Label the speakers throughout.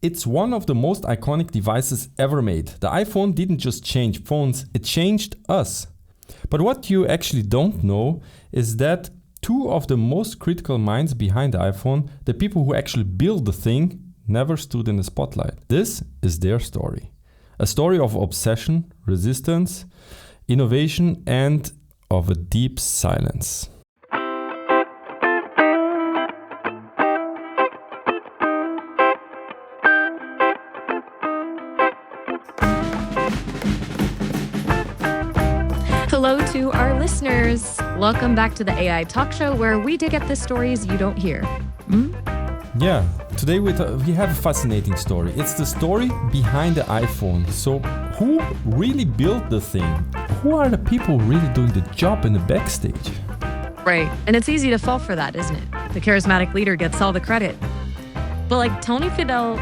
Speaker 1: It's one of the most iconic devices ever made. The iPhone didn't just change phones, it changed us. But what you actually don't know is that two of the most critical minds behind the iPhone, the people who actually built the thing, never stood in the spotlight. This is their story. A story of obsession, resistance, innovation, and of a deep silence.
Speaker 2: Hello to our listeners. Welcome back to the AI Talk Show, where we dig at the stories you don't hear.
Speaker 1: Yeah, today we have a fascinating story. It's the story behind the iPhone. So who really built the thing? Who are the people really doing the job in the backstage?
Speaker 2: Right, and it's easy to fall for that, isn't it? The charismatic leader gets all the credit. But like Tony Fadell,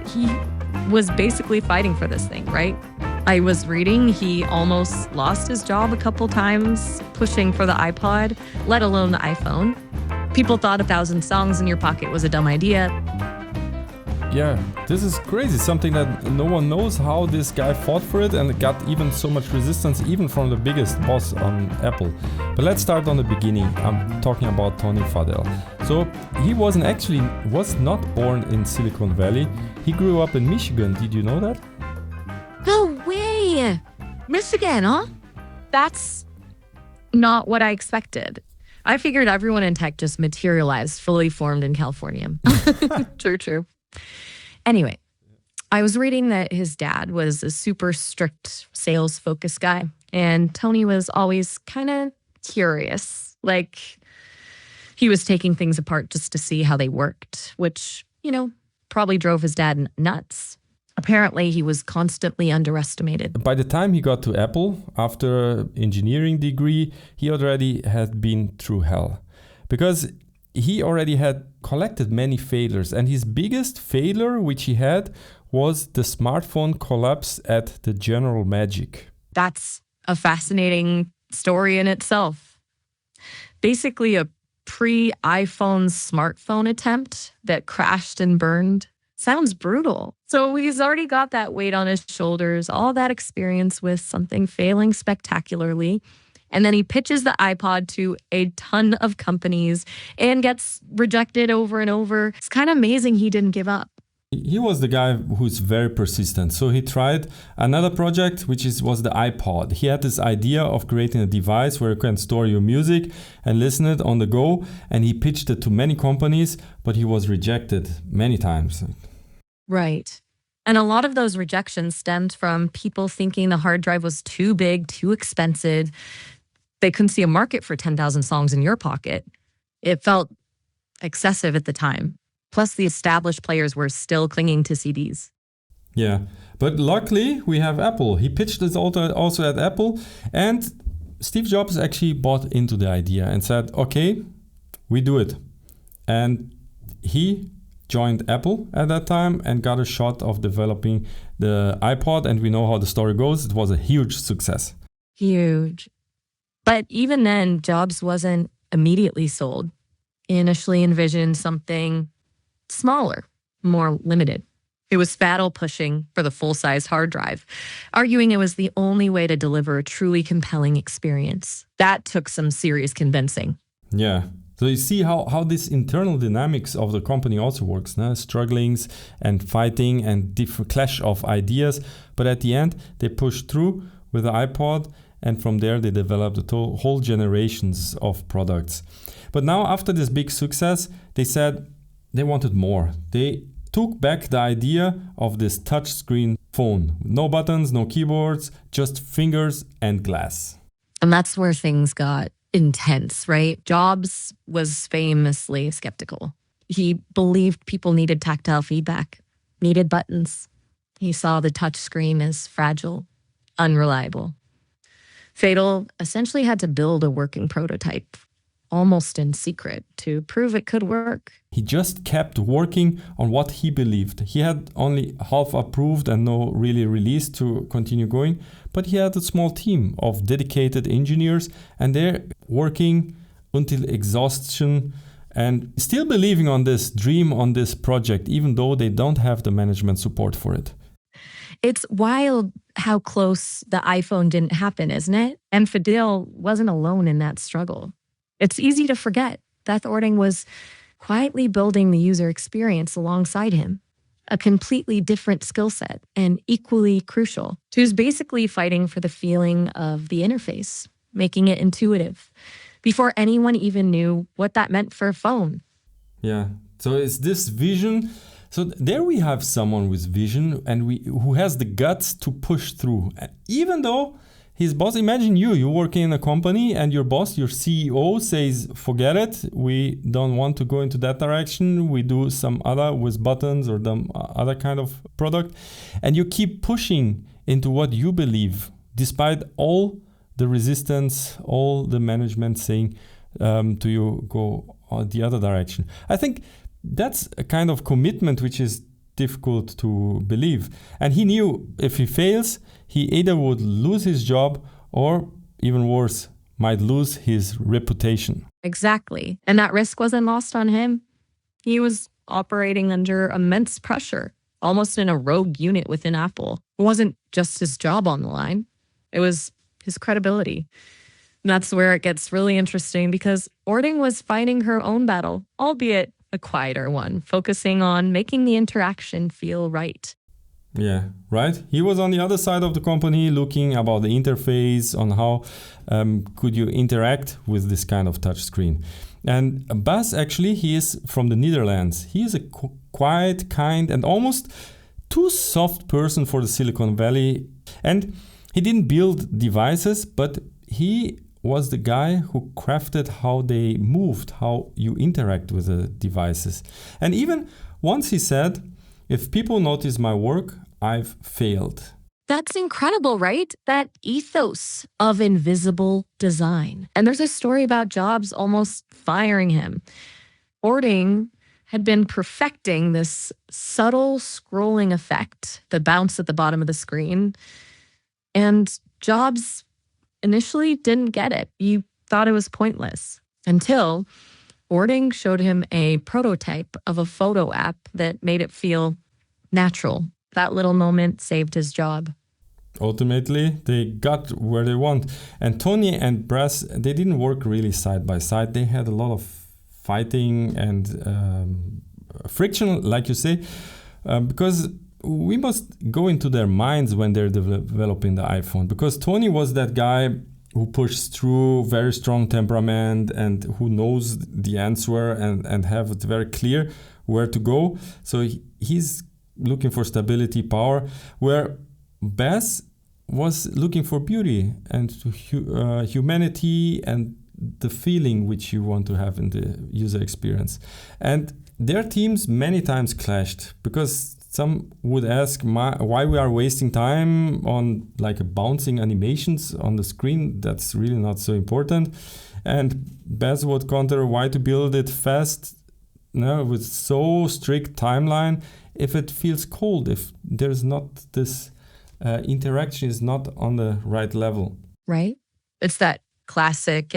Speaker 2: he was basically fighting for this thing, right? I was reading he almost lost his job a couple times pushing for the iPod, let alone the iPhone. People thought 1,000 songs in your pocket was a dumb idea.
Speaker 1: Yeah, this is crazy. Something that no one knows how this guy fought for it, and it got even so much resistance, even from the biggest boss on Apple. But let's start on the beginning. I'm talking about Tony Fadell. So he was not born in Silicon Valley. He grew up in Michigan. Did you know that?
Speaker 2: No way! Michigan, huh? That's not what I expected. I figured everyone in tech just materialized, fully formed in California. True. Anyway, I was reading that his dad was a super strict sales-focused guy, and Tony was always kind of curious. Like, he was taking things apart just to see how they worked, which, probably drove his dad nuts. Apparently, he was constantly underestimated.
Speaker 1: By the time he got to Apple, after an engineering degree, he already had been through hell. Because he already had collected many failures. And his biggest failure, which he had, was the smartphone collapse at the General Magic.
Speaker 2: That's a fascinating story in itself. Basically, a pre-iPhone smartphone attempt that crashed and burned. Sounds brutal. So he's already got that weight on his shoulders, all that experience with something failing spectacularly. And then he pitches the iPod to a ton of companies and gets rejected over and over. It's kind of amazing he didn't give up.
Speaker 1: He was the guy who's very persistent. So he tried another project, which was the iPod. He had this idea of creating a device where you can store your music and listen it on the go. And he pitched it to many companies, but he was rejected many times.
Speaker 2: Right. And a lot of those rejections stemmed from people thinking the hard drive was too big, too expensive. They couldn't see a market for 10,000 songs in your pocket. It felt excessive at the time. Plus, the established players were still clinging to CDs.
Speaker 1: Yeah, but luckily we have Apple. He pitched this also at Apple, and Steve Jobs actually bought into the idea and said, okay, we do it. And he joined Apple at that time and got a shot of developing the iPod, and we know how the story goes. It was a huge success.
Speaker 2: Huge. But even then, Jobs wasn't immediately sold. He initially envisioned something smaller, more limited. It was Fadell pushing for the full-size hard drive, arguing it was the only way to deliver a truly compelling experience. That took some serious convincing.
Speaker 1: Yeah. So you see how this internal dynamics of the company also works, strugglings and fighting and different clash of ideas. But at the end, they pushed through with the iPod, and from there they developed the whole generations of products. But now after this big success, they said they wanted more. They took back the idea of this touchscreen phone. No buttons, no keyboards, just fingers and glass.
Speaker 2: And that's where things got intense, right? Jobs was famously skeptical. He believed people needed tactile feedback, needed buttons. He saw the touch screen as fragile, unreliable. Fadell essentially had to build a working prototype, almost in secret, to prove it could work.
Speaker 1: He just kept working on what he believed. He had only half approved and no really release to continue going, but he had a small team of dedicated engineers, and they're working until exhaustion and still believing on this dream, on this project, even though they don't have the management support for it.
Speaker 2: It's wild how close the iPhone didn't happen, isn't it? And Fadell wasn't alone in that struggle. It's easy to forget that Ording was quietly building the user experience alongside him, a completely different skill set and equally crucial. He was basically fighting for the feeling of the interface, making it intuitive, before anyone even knew what that meant for a phone.
Speaker 1: Yeah, so it's this vision. So there we have someone with vision and who has the guts to push through. Even though his boss, imagine you working in a company and your boss, your CEO says, forget it, we don't want to go into that direction. We do some other with buttons or some other kind of product. And you keep pushing into what you believe, despite all the resistance, all the management saying to you, go the other direction. I think that's a kind of commitment which is difficult to believe. And he knew if he fails, he either would lose his job or, even worse, might lose his reputation.
Speaker 2: Exactly. And that risk wasn't lost on him. He was operating under immense pressure, almost in a rogue unit within Apple. It wasn't just his job on the line. It was his credibility. And that's where it gets really interesting because Ording was fighting her own battle, albeit a quieter one, focusing on making the interaction feel right.
Speaker 1: Yeah, right. He was on the other side of the company looking about the interface, on how could you interact with this kind of touch screen. And Bas, actually, he is from the Netherlands. He is a quiet, kind, and almost too soft person for the Silicon Valley. And he didn't build devices, but he was the guy who crafted how they moved, how you interact with the devices. And even once he said, if people notice my work, I've failed.
Speaker 2: That's incredible, right? That ethos of invisible design. And there's a story about Jobs almost firing him. Ording had been perfecting this subtle scrolling effect, the bounce at the bottom of the screen. And Jobs initially didn't get it. He thought it was pointless until Ording showed him a prototype of a photo app that made it feel natural. That little moment saved his job.
Speaker 1: Ultimately, they got where they want. And Tony and Bas, they didn't work really side by side. They had a lot of fighting and friction, like you say, because we must go into their minds when they're developing the iPhone. Because Tony was that guy who pushes through, very strong temperament, and who knows the answer and have it very clear where to go. So he's looking for stability, power, where Bas was looking for beauty and humanity and the feeling which you want to have in the user experience. And their teams many times clashed because some would ask why we are wasting time on like bouncing animations on the screen. That's really not so important. And Bas would counter why to build it fast, with so strict timeline, if it feels cold, if there's not this interaction is not on the right level.
Speaker 2: Right? It's that classic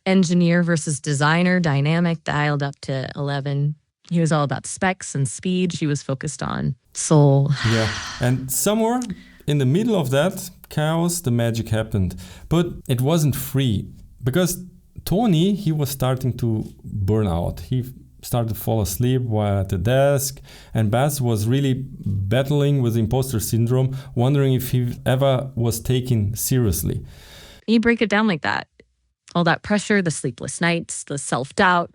Speaker 2: engineer versus designer dynamic dialed up to 11. He was all about specs and speed. She was focused on soul.
Speaker 1: Yeah, and somewhere in the middle of that chaos, the magic happened. But it wasn't free because Tony, he was starting to burn out. He started to fall asleep while at the desk, and Bas was really battling with imposter syndrome, wondering if he ever was taken seriously.
Speaker 2: You break it down like that. All that pressure, the sleepless nights, the self-doubt,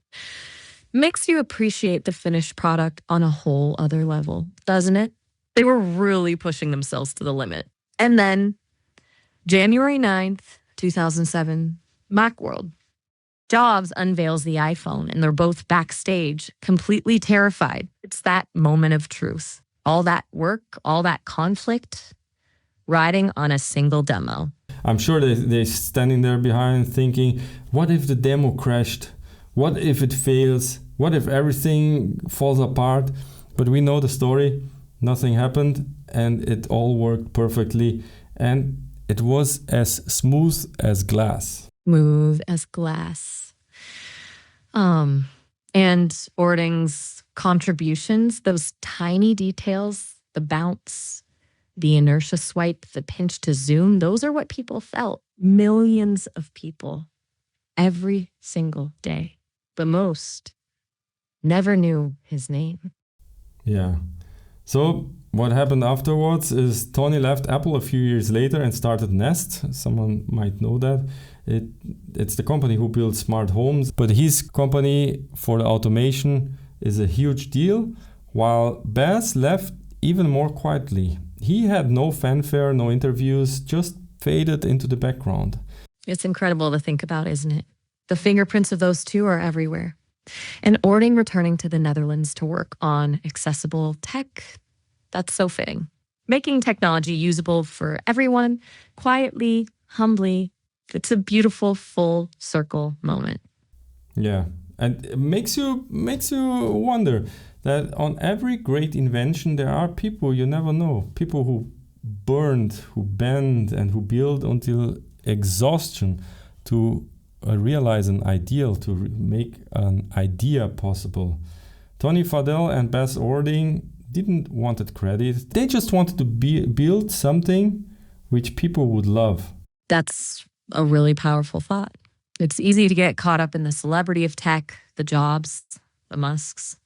Speaker 2: makes you appreciate the finished product on a whole other level, doesn't it? They were really pushing themselves to the limit. And then, January 9th, 2007, Macworld. Jobs unveils the iPhone, and they're both backstage, completely terrified. It's that moment of truth. All that work, all that conflict, riding on a single demo.
Speaker 1: I'm sure they're standing there behind thinking, what if the demo crashed? What if it fails? What if everything falls apart? But we know the story. Nothing happened, and it all worked perfectly. And it was as smooth as glass.
Speaker 2: Smooth as glass. And And Ording's contributions, those tiny details, the bounce, the inertia swipe, the pinch to zoom, those are what people felt. Millions of people every single day. But most never knew his name.
Speaker 1: Yeah. So what happened afterwards is Tony left Apple a few years later and started Nest. Someone might know that. It's the company who builds smart homes. But his company for the automation is a huge deal, while Baz left even more quietly. He had no fanfare, no interviews, just faded into the background.
Speaker 2: It's incredible to think about, isn't it? The fingerprints of those two are everywhere. And Ording returning to the Netherlands to work on accessible tech, that's so fitting. Making technology usable for everyone, quietly, humbly. It's a beautiful full circle moment.
Speaker 1: Yeah, and it makes you wonder that on every great invention there are people you never know. People who burned, who bend, and who build until exhaustion to realize an ideal, to make an idea possible. Tony Fadell and Baz Ording didn't want credit. They just wanted to build something which people would love.
Speaker 2: That's a really powerful thought. It's easy to get caught up in the celebrity of tech, the Jobs, the Musks.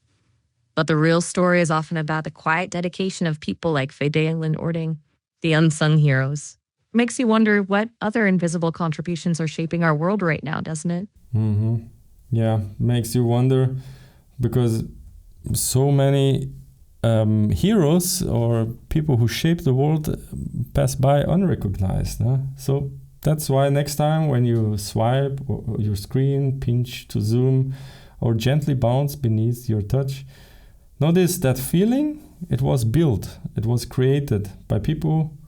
Speaker 2: But the real story is often about the quiet dedication of people like Fadell and Ording, the unsung heroes. Makes you wonder what other invisible contributions are shaping our world right now, doesn't it?
Speaker 1: Mm-hmm. Yeah, makes you wonder because so many heroes or people who shape the world pass by unrecognized. Huh? So that's why next time when you swipe your screen, pinch to zoom, or gently bounce beneath your touch, notice that feeling. It was built, it was created by people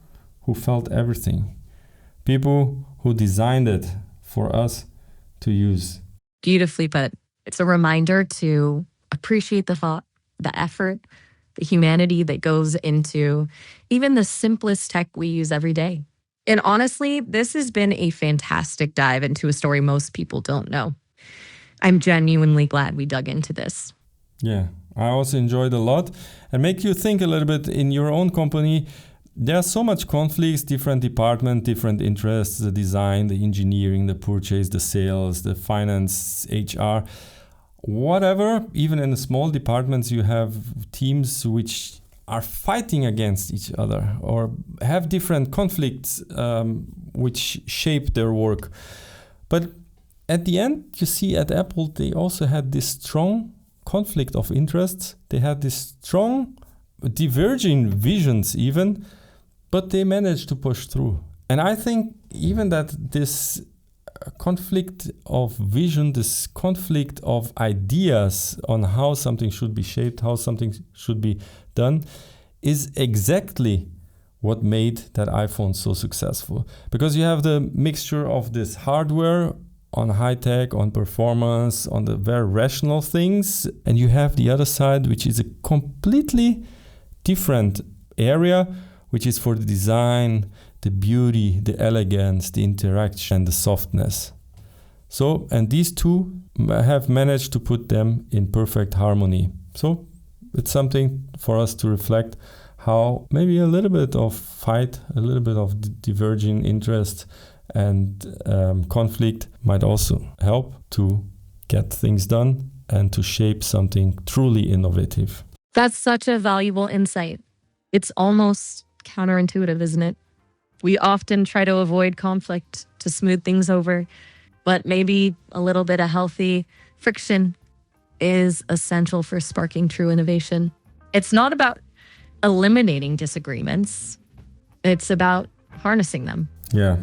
Speaker 1: who felt everything. People who designed it for us to use.
Speaker 2: Beautifully put. It's a reminder to appreciate the thought, the effort, the humanity that goes into even the simplest tech we use every day. And honestly, this has been a fantastic dive into a story most people don't know. I'm genuinely glad we dug into this.
Speaker 1: Yeah, I also enjoyed a lot and make you think a little bit in your own company. There's so much conflicts, different departments, different interests, the design, the engineering, the purchase, the sales, the finance, HR, whatever. Even in the small departments, you have teams which are fighting against each other or have different conflicts which shape their work. But at the end, you see at Apple, they also had this strong conflict of interests. They had this strong diverging visions even, but they managed to push through. And I think even that this conflict of vision, this conflict of ideas on how something should be shaped, how something should be done, is exactly what made that iPhone so successful. Because you have the mixture of this hardware on high tech, on performance, on the very rational things, and you have the other side, which is a completely different area, which is for the design, the beauty, the elegance, the interaction, the softness. So, and these two have managed to put them in perfect harmony. So it's something for us to reflect how maybe a little bit of fight, a little bit of diverging interest and conflict might also help to get things done and to shape something truly innovative.
Speaker 2: That's such a valuable insight. It's almost counterintuitive, isn't it? We often try to avoid conflict to smooth things over, but maybe a little bit of healthy friction is essential for sparking true innovation. It's not about eliminating disagreements. It's about harnessing them.
Speaker 1: Yeah.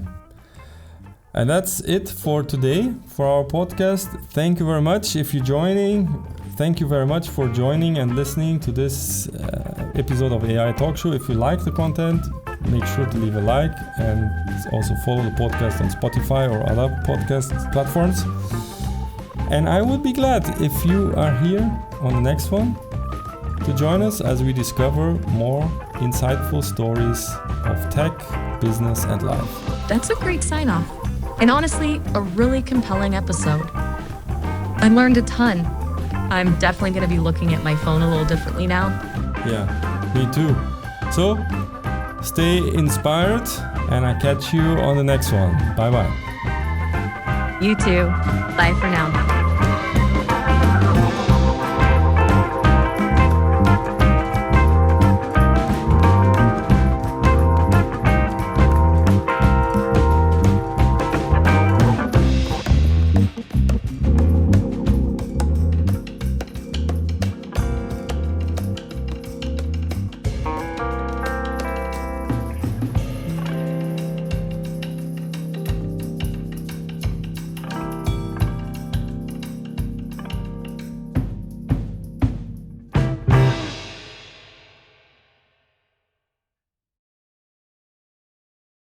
Speaker 1: And that's it for today, for our podcast. Thank you very much if you're joining. Thank you very much for joining and listening to this episode of AI Talk Show. If you like the content, make sure to leave a like and also follow the podcast on Spotify or other podcast platforms. And I would be glad if you are here on the next one to join us as we discover more insightful stories of tech, business, and life.
Speaker 2: That's a great sign-off. And honestly, a really compelling episode. I learned a ton. I'm definitely going to be looking at my phone a little differently now.
Speaker 1: Yeah, me too. So, stay inspired, and I catch you on the next one. Bye-bye.
Speaker 2: You too. Bye for now.